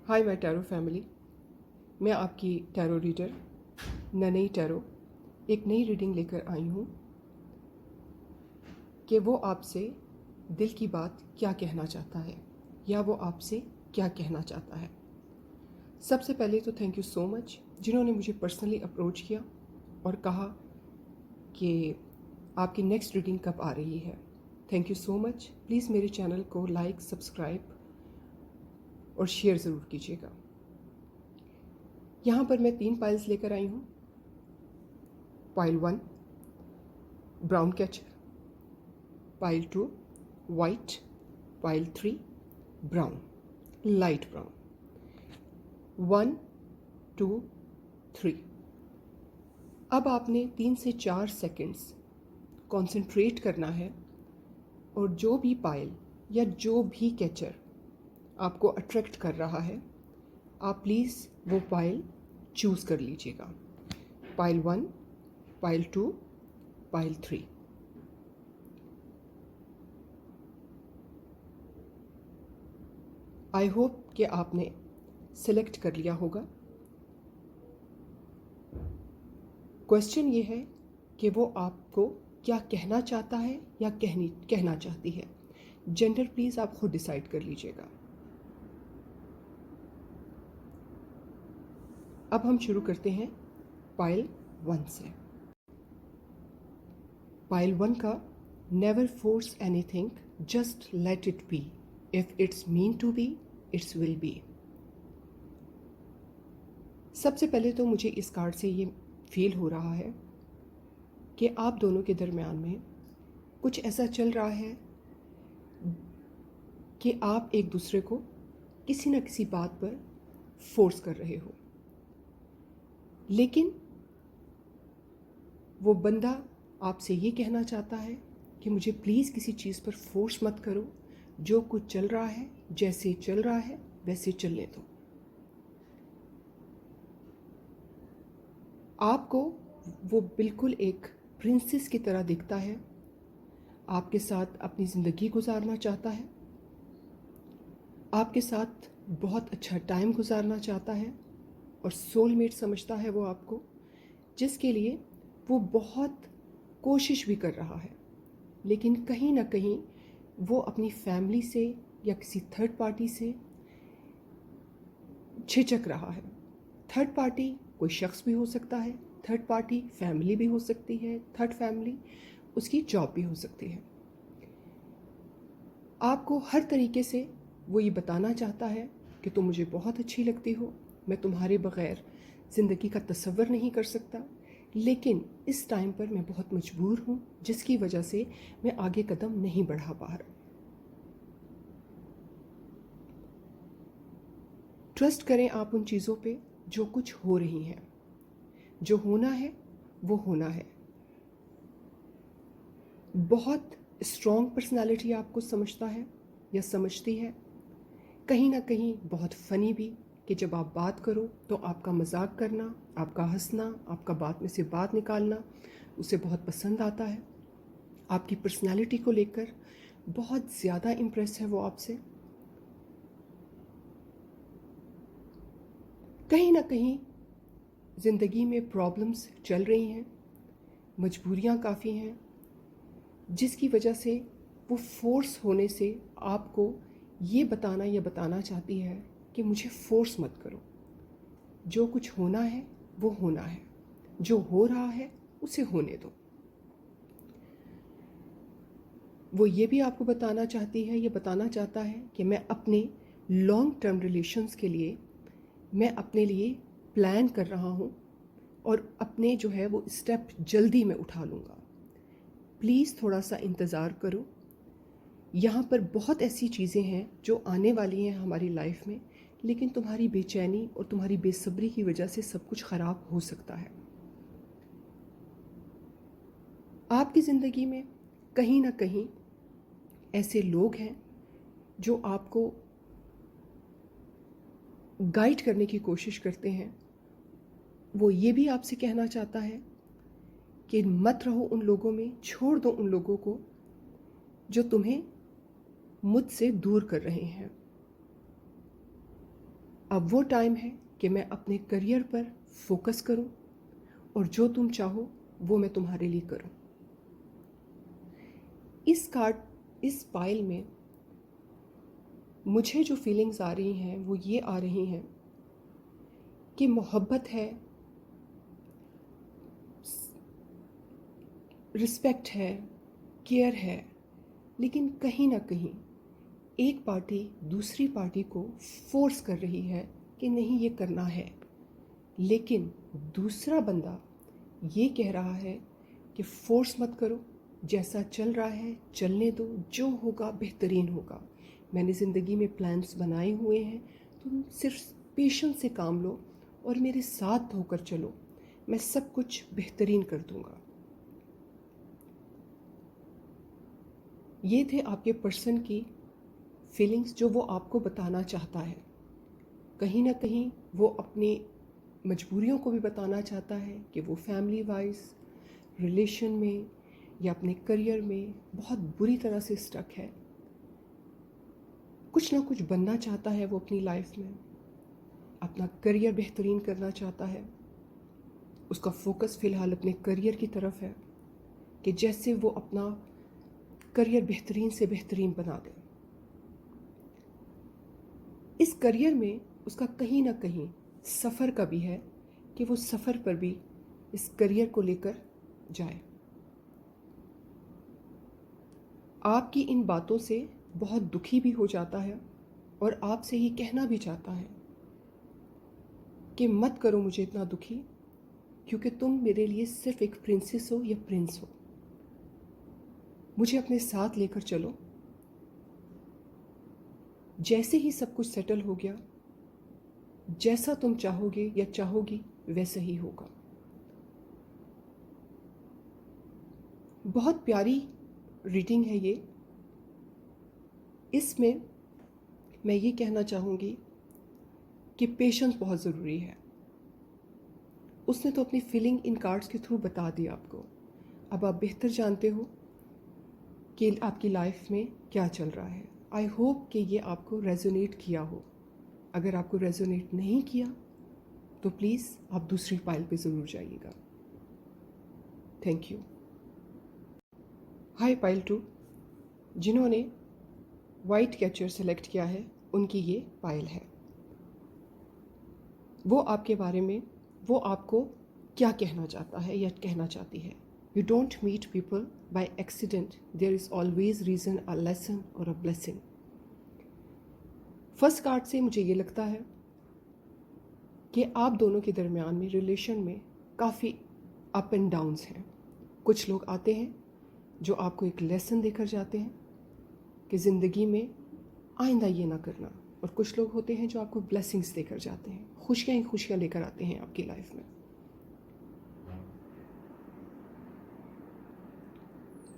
Hi my tarot family. मैं आपकी tarot reader ननई tarot एक नई रीडिंग लेकर आई हूँ कि वो आपसे दिल की बात क्या कहना चाहता है या वो आपसे क्या कहना चाहता है। सबसे पहले तो थैंक यू सो मच जिन्होंने मुझे पर्सनली अप्रोच किया और कहा कि आपकी नेक्स्ट रीडिंग कब आ रही है। Thank you so much. Please मेरे चैनल को लाइक, सब्सक्राइब और शेयर ज़रूर कीजिएगा। यहाँ पर मैं 3 पाइल्स लेकर आई हूँ। Pile 1 brown catcher, pile 2 white, pile 3 brown, light brown. 1 2 3। अब आपने 3 से 4 सेकंड्स कंसंट्रेट करना है और जो भी पाइल या जो भी कैचर आपको अट्रैक्ट कर रहा है आप प्लीज़ वो पाइल चूज़ कर लीजिएगा। Pile 1, pile 2, pile 3। I hope कि आपने सेलेक्ट कर लिया होगा। क्वेश्चन ये है कि वो आपको क्या कहना चाहता है या कहना चाहती है। जेंडर प्लीज़ आप खुद डिसाइड कर लीजिएगा। अब हम शुरू करते हैं पाइल 1 से। पाइल 1 का never force anything, just let it be. If it's mean to be, it's will be. सबसे पहले तो मुझे इस कार्ड से ये फील हो रहा है कि आप दोनों के दरमियान में कुछ ऐसा चल रहा है कि आप एक दूसरे को किसी न किसी बात पर फोर्स कर रहे हो, लेकिन वो बंदा आपसे ये कहना चाहता है कि मुझे प्लीज़ किसी चीज़ पर फोर्स मत करो। जो कुछ चल रहा है, जैसे चल रहा है वैसे चलने दो। आपको वो बिल्कुल एक प्रिंसेस की तरह दिखता है, आपके साथ अपनी ज़िंदगी गुजारना चाहता है, आपके साथ बहुत अच्छा टाइम गुजारना चाहता है और सोलमेट समझता है वो आपको, जिसके लिए वो बहुत कोशिश भी कर रहा है। लेकिन कहीं ना कहीं वो अपनी फैमिली से या किसी थर्ड पार्टी से झिझक रहा है। थर्ड पार्टी कोई शख्स भी हो सकता है, थर्ड पार्टी फैमिली भी हो सकती है, थर्ड फैमिली उसकी जॉब भी हो सकती है। आपको हर तरीके से वो ये बताना चाहता है कि तुम मुझे बहुत अच्छी लगती हो, मैं तुम्हारे बग़ैर ज़िंदगी का तसव्वुर नहीं कर सकता, लेकिन इस टाइम पर मैं बहुत मजबूर हूँ जिसकी वजह से मैं आगे कदम नहीं बढ़ा पा रहा। ट्रस्ट करें आप उन चीज़ों पे जो कुछ हो रही हैं। जो होना है वो होना है। बहुत स्ट्रॉन्ग पर्सनालिटी आपको समझता है या समझती है, कहीं ना कहीं बहुत फ़नी भी कि जब आप बात करो तो आपका मजाक करना, आपका हंसना, आपका बात में से बात निकालना उसे बहुत पसंद आता है। आपकी पर्सनालिटी को लेकर बहुत ज़्यादा इम्प्रेस है वो आपसे। कहीं ना कहीं ज़िंदगी में प्रॉब्लम्स चल रही हैं, मजबूरियां काफ़ी हैं, जिसकी वजह से वो फोर्स होने से आपको ये बताना या बताना चाहती है कि मुझे फोर्स मत करो। जो कुछ होना है वो होना है, जो हो रहा है उसे होने दो। वो ये भी आपको बताना चाहती है, ये बताना चाहता है कि मैं अपने लॉन्ग टर्म रिलेशंस के लिए मैं अपने लिए प्लान कर रहा हूँ और अपने जो है वो स्टेप जल्दी मैं उठा लूँगा। प्लीज़ थोड़ा सा इंतज़ार करो। यहाँ पर बहुत ऐसी चीज़ें हैं जो आने वाली हैं हमारी लाइफ में, लेकिन तुम्हारी बेचैनी और तुम्हारी बेसब्री की वजह से सब कुछ ख़राब हो सकता है। आपकी ज़िंदगी में कहीं ना कहीं ऐसे लोग हैं जो आपको गाइड करने की कोशिश करते हैं। वो ये भी आपसे कहना चाहता है कि मत रहो उन लोगों में, छोड़ दो उन लोगों को जो तुम्हें मुझसे दूर कर रहे हैं। अब वो टाइम है कि मैं अपने करियर पर फोकस करूं और जो तुम चाहो वो मैं तुम्हारे लिए करूं। इस पाइल में मुझे जो फीलिंग्स आ रही हैं वो ये आ रही हैं कि मोहब्बत है, रिस्पेक्ट है, केयर है, लेकिन कहीं ना कहीं एक पार्टी दूसरी पार्टी को फोर्स कर रही है कि नहीं ये करना है, लेकिन दूसरा बंदा ये कह रहा है कि फोर्स मत करो, जैसा चल रहा है चलने दो, जो होगा बेहतरीन होगा। मैंने ज़िंदगी में प्लान्स बनाए हुए हैं, तुम सिर्फ पेशेंस से काम लो और मेरे साथ होकर चलो, मैं सब कुछ बेहतरीन कर दूंगा। ये थे आपके पर्सन की फीलिंग्स जो वो आपको बताना चाहता है। कहीं ना कहीं वो अपनी मजबूरियों को भी बताना चाहता है कि वो फैमिली वाइज रिलेशन में या अपने करियर में बहुत बुरी तरह से स्टक है। कुछ ना कुछ बनना चाहता है वो अपनी लाइफ में, अपना करियर बेहतरीन करना चाहता है। उसका फोकस फ़िलहाल अपने करियर की तरफ है कि जैसे वो अपना करियर बेहतरीन से बेहतरीन बना दे। इस करियर में उसका कहीं ना कहीं सफ़र का भी है कि वो सफ़र पर भी इस करियर को लेकर जाए। आपकी इन बातों से बहुत दुखी भी हो जाता है और आपसे ही कहना भी चाहता है कि मत करो मुझे इतना दुखी, क्योंकि तुम मेरे लिए सिर्फ एक प्रिंसेस हो या प्रिंस हो। मुझे अपने साथ लेकर चलो, जैसे ही सब कुछ सेटल हो गया, जैसा तुम चाहोगे या चाहोगी वैसा ही होगा। बहुत प्यारी रीडिंग है ये। इसमें मैं ये कहना चाहूँगी कि पेशेंस बहुत ज़रूरी है। उसने तो अपनी फीलिंग इन कार्ड्स के थ्रू बता दी आपको। अब आप बेहतर जानते हो कि आपकी लाइफ में क्या चल रहा है। आई होप कि ये आपको रेजोनेट किया हो। अगर आपको रेजोनेट नहीं किया तो प्लीज़ आप दूसरी पाइल पे ज़रूर जाइएगा। Thank you. हाय पाइल 2, जिन्होंने वाइट कैचर सेलेक्ट किया है उनकी ये पाइल है। वो आपके बारे में, वो आपको क्या कहना चाहता है या कहना चाहती है। You don't meet people by accident, there is always reason, a lesson और अ ब्लेसिंग। फर्स्ट कार्ड से मुझे ये लगता है कि आप दोनों के दरमियान में रिलेशन में काफ़ी अप एंड डाउन्स हैं। कुछ लोग आते हैं जो आपको एक लेसन देकर जाते हैं कि ज़िंदगी में आइंदा ये ना करना, और कुछ लोग होते हैं जो आपको ब्लेसिंग्स देकर जाते हैं, खुशियाँ ही खुशियाँ लेकर आते हैं आपकी लाइफ में।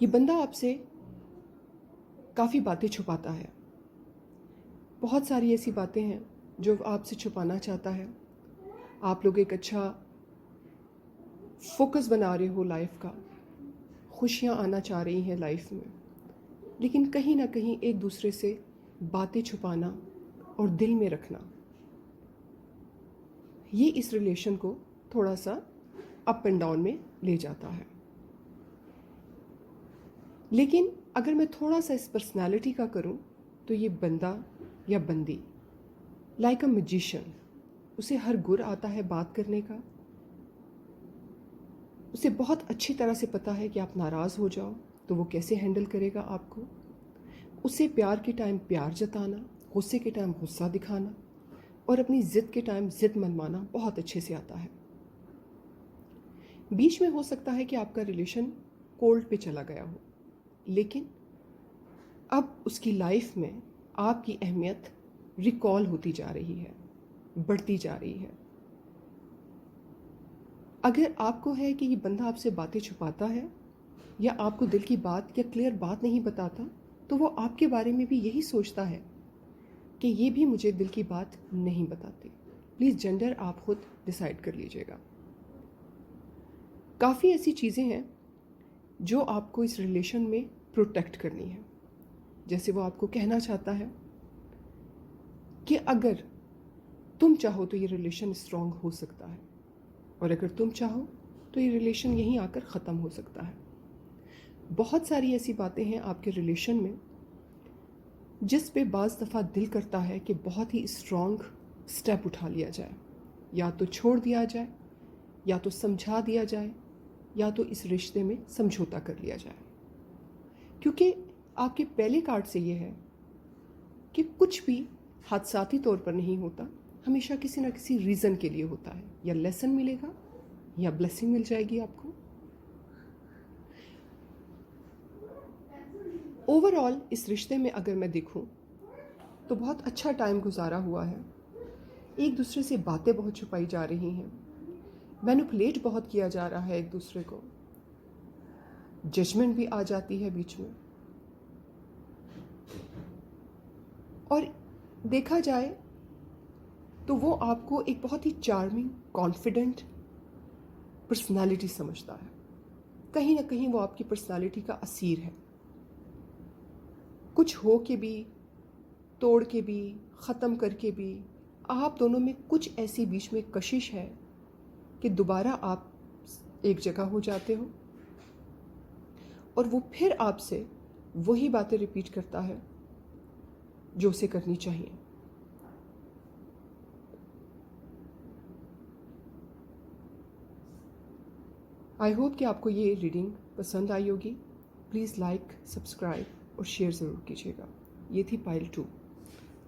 ये बंदा आपसे काफ़ी बातें छुपाता है। बहुत सारी ऐसी बातें हैं जो आपसे छुपाना चाहता है। आप लोग एक अच्छा फोकस बना रहे हो लाइफ का, खुशियाँ आना चाह रही हैं लाइफ में, लेकिन कहीं ना कहीं एक दूसरे से बातें छुपाना और दिल में रखना, ये इस रिलेशन को थोड़ा सा अप एंड डाउन में ले जाता है। लेकिन अगर मैं थोड़ा सा इस पर्सनालिटी का करूं तो ये बंदा या बंदी लाइक अ मैजिशियन, उसे हर गुर आता है बात करने का। उसे बहुत अच्छी तरह से पता है कि आप नाराज़ हो जाओ तो वो कैसे हैंडल करेगा आपको। उसे प्यार के टाइम प्यार जताना, गुस्से के टाइम गुस्सा दिखाना और अपनी ज़िद के टाइम ज़िद मनवाना बहुत अच्छे से आता है। बीच में हो सकता है कि आपका रिलेशन कोल्ड पे चला गया हो, लेकिन अब उसकी लाइफ में आपकी अहमियत रिकॉल होती जा रही है, बढ़ती जा रही है। अगर आपको है कि ये बंदा आपसे बातें छुपाता है या आपको दिल की बात या क्लियर बात नहीं बताता, तो वो आपके बारे में भी यही सोचता है कि ये भी मुझे दिल की बात नहीं बताते। प्लीज़ जेंडर आप खुद डिसाइड कर लीजिएगा। काफ़ी ऐसी चीज़ें हैं जो आपको इस रिलेशन में प्रोटेक्ट करनी है। जैसे वो आपको कहना चाहता है कि अगर तुम चाहो तो ये रिलेशन स्ट्रांग हो सकता है, और अगर तुम चाहो तो ये रिलेशन यहीं आकर ख़त्म हो सकता है। बहुत सारी ऐसी बातें हैं आपके रिलेशन में जिस पे बाज़ दफ़ा दिल करता है कि बहुत ही स्ट्रांग स्टेप उठा लिया जाए, या तो छोड़ दिया जाए, या तो समझा दिया जाए, या तो इस रिश्ते में समझौता कर लिया जाए। क्योंकि आपके पहले कार्ड से ये है कि कुछ भी हादसाती तौर पर नहीं होता, हमेशा किसी ना किसी रीज़न के लिए होता है। या लेसन मिलेगा या ब्लेसिंग मिल जाएगी आपको। ओवरऑल इस रिश्ते में अगर मैं देखूं तो बहुत अच्छा टाइम गुजारा हुआ है। एक दूसरे से बातें बहुत छुपाई जा रही हैं, मैनिपुलेट बहुत किया जा रहा है एक दूसरे को, जजमेंट भी आ जाती है बीच में। और देखा जाए तो वो आपको एक बहुत ही चार्मिंग, कॉन्फिडेंट पर्सनालिटी समझता है। कहीं ना कहीं वो आपकी पर्सनालिटी का असीर है। कुछ हो के भी, तोड़ के भी, ख़त्म करके भी, आप दोनों में कुछ ऐसी बीच में कशिश है कि दोबारा आप एक जगह हो जाते हो, और वो फिर आपसे वही बातें रिपीट करता है जो उसे करनी चाहिए। आई होप कि आपको ये रीडिंग पसंद आई होगी। प्लीज़ लाइक, सब्सक्राइब और शेयर ज़रूर कीजिएगा। ये थी पाइल 2।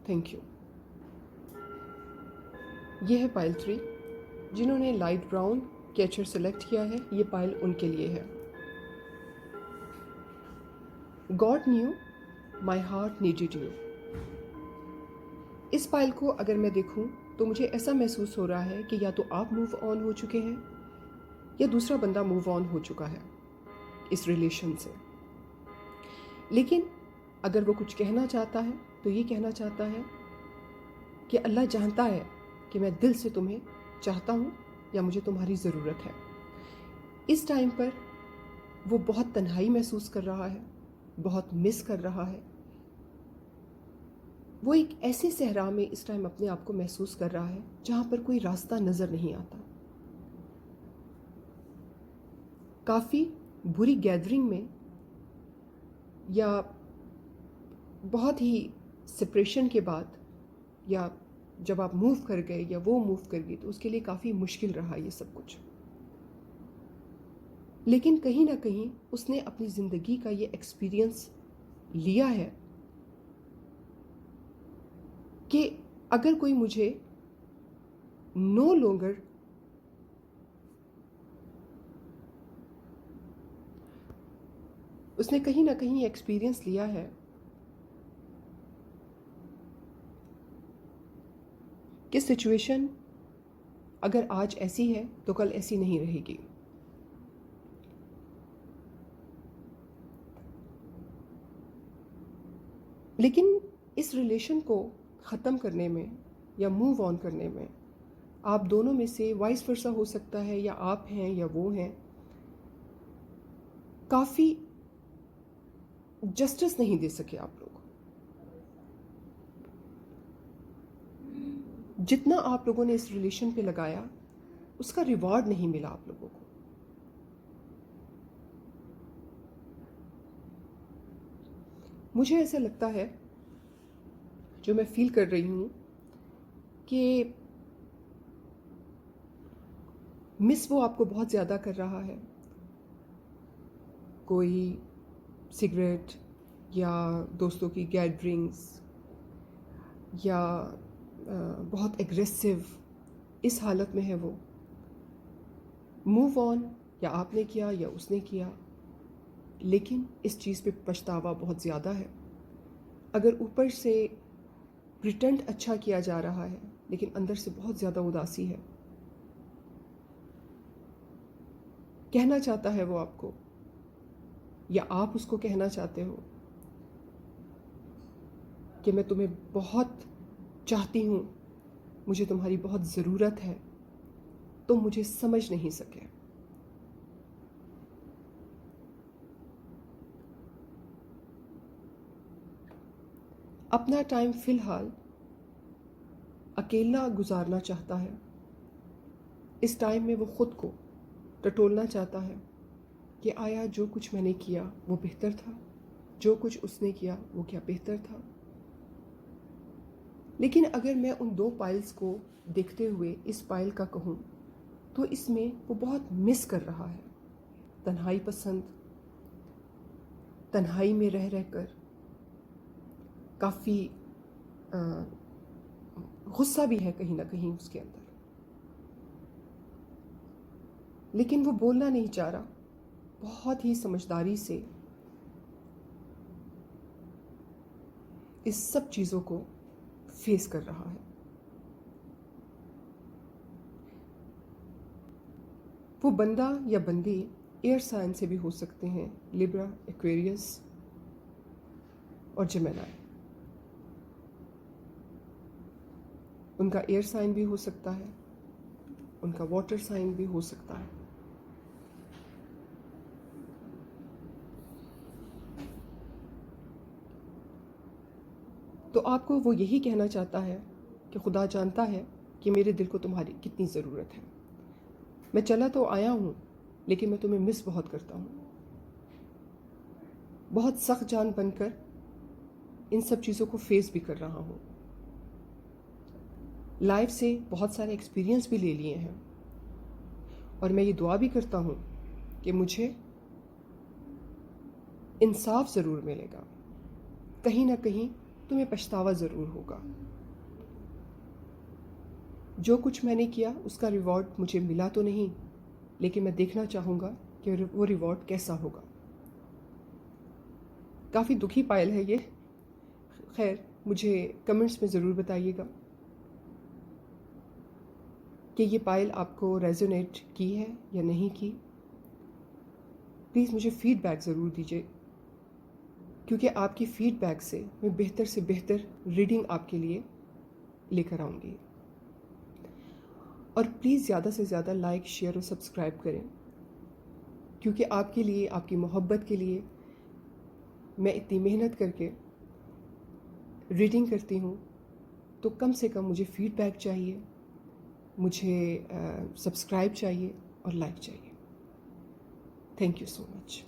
Thank you. ये है पाइल 3। जिन्होंने लाइट ब्राउन कैचर सेलेक्ट किया है, ये पाइल उनके लिए है। God knew my heart needed you. इस पाइल को अगर मैं देखूं तो मुझे ऐसा महसूस हो रहा है कि या तो आप मूव ऑन हो चुके हैं या दूसरा बंदा मूव ऑन हो चुका है इस रिलेशन से। लेकिन अगर वो कुछ कहना चाहता है तो ये कहना चाहता है कि अल्लाह जानता है कि मैं दिल से तुम्हें चाहता हूँ या मुझे तुम्हारी ज़रूरत है। इस टाइम पर वो बहुत तन्हाई महसूस कर रहा है, बहुत मिस कर रहा है। वो एक ऐसे सहरा में इस टाइम अपने आप को महसूस कर रहा है जहाँ पर कोई रास्ता नज़र नहीं आता। काफ़ी बुरी गैदरिंग में या बहुत ही सेपरेशन के बाद, या जब आप मूव कर गए या वो मूव कर गई, तो उसके लिए काफ़ी मुश्किल रहा ये सब कुछ। लेकिन कहीं ना कहीं उसने अपनी ज़िंदगी का ये एक्सपीरियंस लिया है कि अगर कोई मुझे नो लॉन्गर उसने कहीं ना कहीं एक्सपीरियंस लिया है कि सिचुएशन अगर आज ऐसी है तो कल ऐसी नहीं रहेगी। लेकिन इस रिलेशन को ख़त्म करने में या मूव ऑन करने में आप दोनों में से वाइस वर्सा हो सकता है, या आप हैं या वो हैं, काफ़ी जस्टिस नहीं दे सके आप लोग। जितना आप लोगों ने इस रिलेशन पे लगाया उसका रिवॉर्ड नहीं मिला आप लोगों को। मुझे ऐसा लगता है, जो मैं फील कर रही हूँ, कि मिस वो आपको बहुत ज़्यादा कर रहा है। कोई सिगरेट या दोस्तों की गैदरिंग्स या बहुत एग्रेसिव इस हालत में है वो। मूव ऑन या आपने किया या उसने किया, लेकिन इस चीज़ पे पछतावा बहुत ज़्यादा है। अगर ऊपर से प्रिटेंड अच्छा किया जा रहा है लेकिन अंदर से बहुत ज़्यादा उदासी है। कहना चाहता है वो आपको, या आप उसको कहना चाहते हो कि मैं तुम्हें बहुत चाहती हूँ, मुझे तुम्हारी बहुत ज़रूरत है, तुम मुझे समझ नहीं सके। अपना टाइम फ़िलहाल अकेला गुजारना चाहता है। इस टाइम में वो ख़ुद को टटोलना चाहता है कि आया जो कुछ मैंने किया वो बेहतर था, जो कुछ उसने किया वो क्या बेहतर था। लेकिन अगर मैं उन दो पाइल्स को देखते हुए इस पाइल का कहूँ तो इसमें वो बहुत मिस कर रहा है। तन्हाई पसंद, तन्हाई में रह रहकर काफ़ी गुस्सा भी है कहीं ना कहीं उसके अंदर, लेकिन वो बोलना नहीं चाह रहा। बहुत ही समझदारी से इस सब चीज़ों को फेस कर रहा है। वो बंदा या बंदी एयर साइन से भी हो सकते हैं, लिब्रा, एक्वेरियस और जेमिनी। उनका एयर साइन भी हो सकता है, उनका वाटर साइन भी हो सकता है। तो आपको वो यही कहना चाहता है कि खुदा जानता है कि मेरे दिल को तुम्हारी कितनी ज़रूरत है। मैं चला तो आया हूँ लेकिन मैं तुम्हें मिस बहुत करता हूँ। बहुत सख्त जान बनकर इन सब चीज़ों को फेस भी कर रहा हूँ। लाइफ से बहुत सारे एक्सपीरियंस भी ले लिए हैं और मैं ये दुआ भी करता हूँ कि मुझे इंसाफ ज़रूर मिलेगा। कहीं ना कहीं तुम्हें पछतावा ज़रूर होगा। जो कुछ मैंने किया उसका रिवॉर्ड मुझे मिला तो नहीं, लेकिन मैं देखना चाहूँगा कि वो रिवॉर्ड कैसा होगा। काफ़ी दुखी पायल है ये। खैर, मुझे कमेंट्स में ज़रूर बताइएगा कि ये पायल आपको रेजोनेट की है या नहीं की। प्लीज़ मुझे फ़ीडबैक ज़रूर दीजिए, क्योंकि आपकी फ़ीडबैक से मैं बेहतर से बेहतर रीडिंग आपके लिए लेकर आऊँगी। और प्लीज़ ज़्यादा से ज़्यादा लाइक, शेयर और सब्सक्राइब करें, क्योंकि आपके लिए, आपकी मोहब्बत के लिए मैं इतनी मेहनत करके रीडिंग करती हूँ। तो कम से कम मुझे फ़ीडबैक चाहिए, मुझे सब्सक्राइब चाहिए और लाइक चाहिए। Thank you so much.